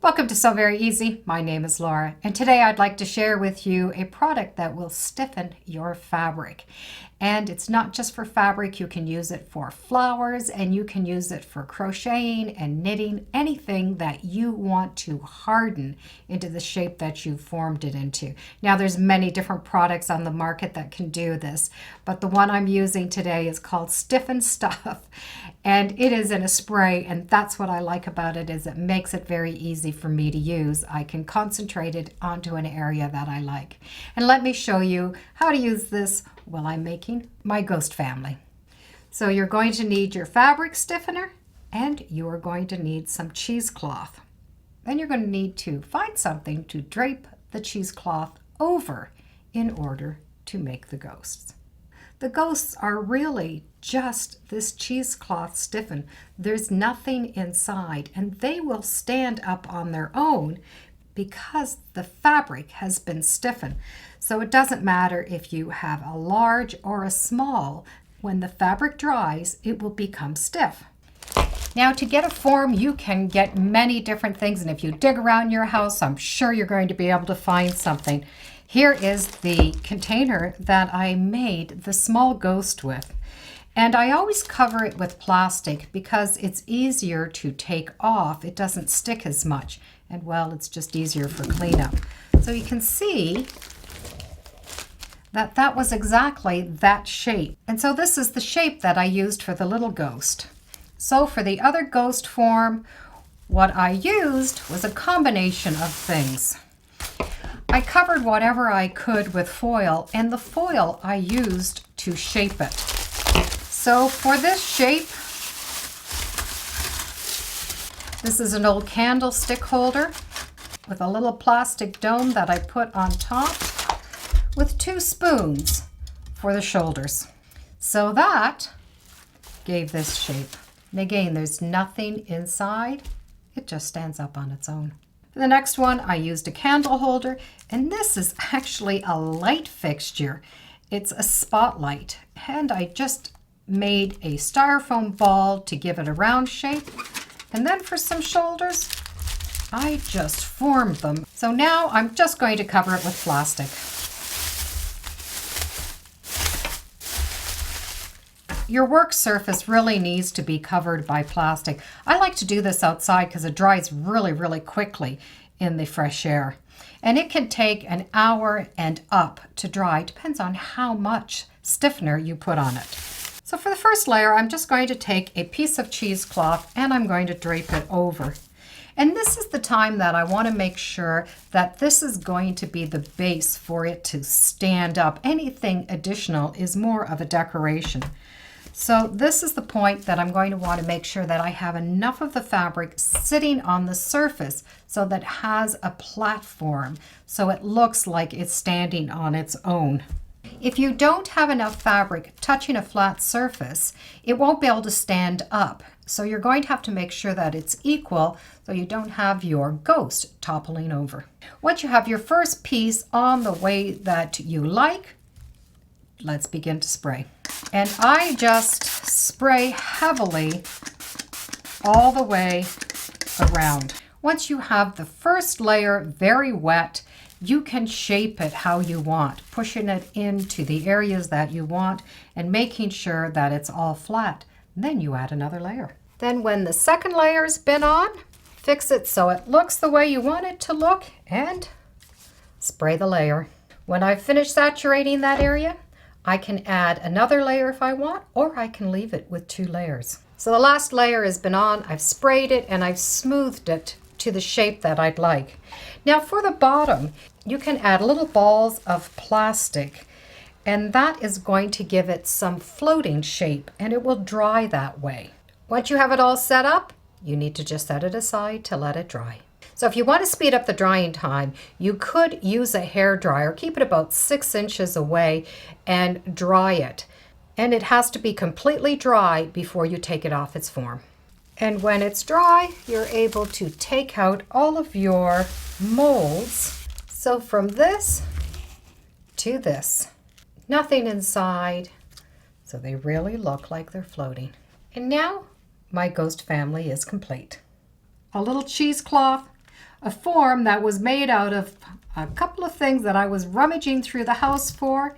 Welcome to Sew Very Easy. My name is Laura, and today I'd like to share with you a product that will stiffen your fabric. And it's not just for fabric. You can use it for flowers, and you can use it for crocheting and knitting, anything that you want to harden into the shape that you formed it into. Now, there's many different products on the market that can do this, but the one I'm using today is called Stiffen Stuff, and it is in a spray, and that's what I like about it, is it makes it very easy for me to use. I can concentrate it onto an area that I like. And let me show you how to use this while I'm making my ghost family. So you're going to need your fabric stiffener, and you are going to need some cheesecloth. Then you're going to need to find something to drape the cheesecloth over in order to make the ghosts. The ghosts are really just this cheesecloth stiffen. There's nothing inside, and they will stand up on their own because the fabric has been stiffened. So it doesn't matter if you have a large or a small. When the fabric dries, it will become stiff. Now, to get a form, you can get many different things, and if you dig around your house, I'm sure you're going to be able to find something. Here is the container that I made the small ghost with. And I always cover it with plastic because it's easier to take off. It doesn't stick as much. And well, it's just easier for cleanup. So you can see that that was exactly that shape. And so this is the shape that I used for the little ghost. So for the other ghost form, what I used was a combination of things. I covered whatever I could with foil, and the foil I used to shape it. So for this shape, this is an old candlestick holder with a little plastic dome that I put on top with 2 spoons for the shoulders. So that gave this shape. And again, there's nothing inside. It just stands up on its own. For the next one, I used a candle holder, and this is actually a light fixture. It's a spotlight, and I just made a styrofoam ball to give it a round shape. And then for some shoulders, I just formed them. So now I'm just going to cover it with plastic. Your work surface really needs to be covered by plastic. I like to do this outside because it dries really quickly in the fresh air. And it can take an hour and up to dry. Depends on how much stiffener you put on it. So for the first layer, I'm just going to take a piece of cheesecloth and I'm going to drape it over. And this is the time that I want to make sure that this is going to be the base for it to stand up. Anything additional is more of a decoration. So this is the point that I'm going to want to make sure that I have enough of the fabric sitting on the surface so that it has a platform, so it looks like it's standing on its own. If you don't have enough fabric touching a flat surface, it won't be able to stand up. So you're going to have to make sure that it's equal so you don't have your ghost toppling over. Once you have your first piece on the way that you like, let's begin to spray. And I just spray heavily all the way around. Once you have the first layer very wet, you can shape it how you want, pushing it into the areas that you want and making sure that it's all flat. Then you add another layer. Then when the second layer's been on, fix it so it looks the way you want it to look and spray the layer. When I've finished saturating that area, I can add another layer if I want, or I can leave it with 2 layers. So the last layer has been on, I've sprayed it, and I've smoothed it to the shape that I'd like. Now for the bottom, you can add little balls of plastic, and that is going to give it some floating shape, and it will dry that way. Once you have it all set up, you need to just set it aside to let it dry. So if you want to speed up the drying time, you could use a hair dryer, keep it about 6 inches away and dry it. And it has to be completely dry before you take it off its form. And when it's dry, you're able to take out all of your molds. So from this to this, nothing inside, so they really look like they're floating. And now my ghost family is complete. A little cheesecloth, a form that was made out of a couple of things that I was rummaging through the house for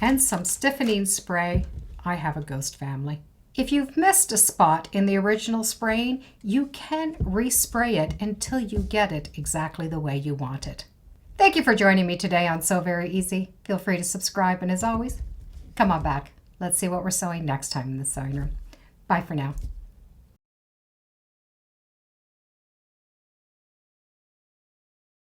and some stiffening spray. I have a ghost family. If you've missed a spot in the original spraying, you can respray it until you get it exactly the way you want it. Thank you for joining me today on Sew Very Easy. Feel free to subscribe, and as always, come on back. Let's see what we're sewing next time in the sewing room. Bye for now.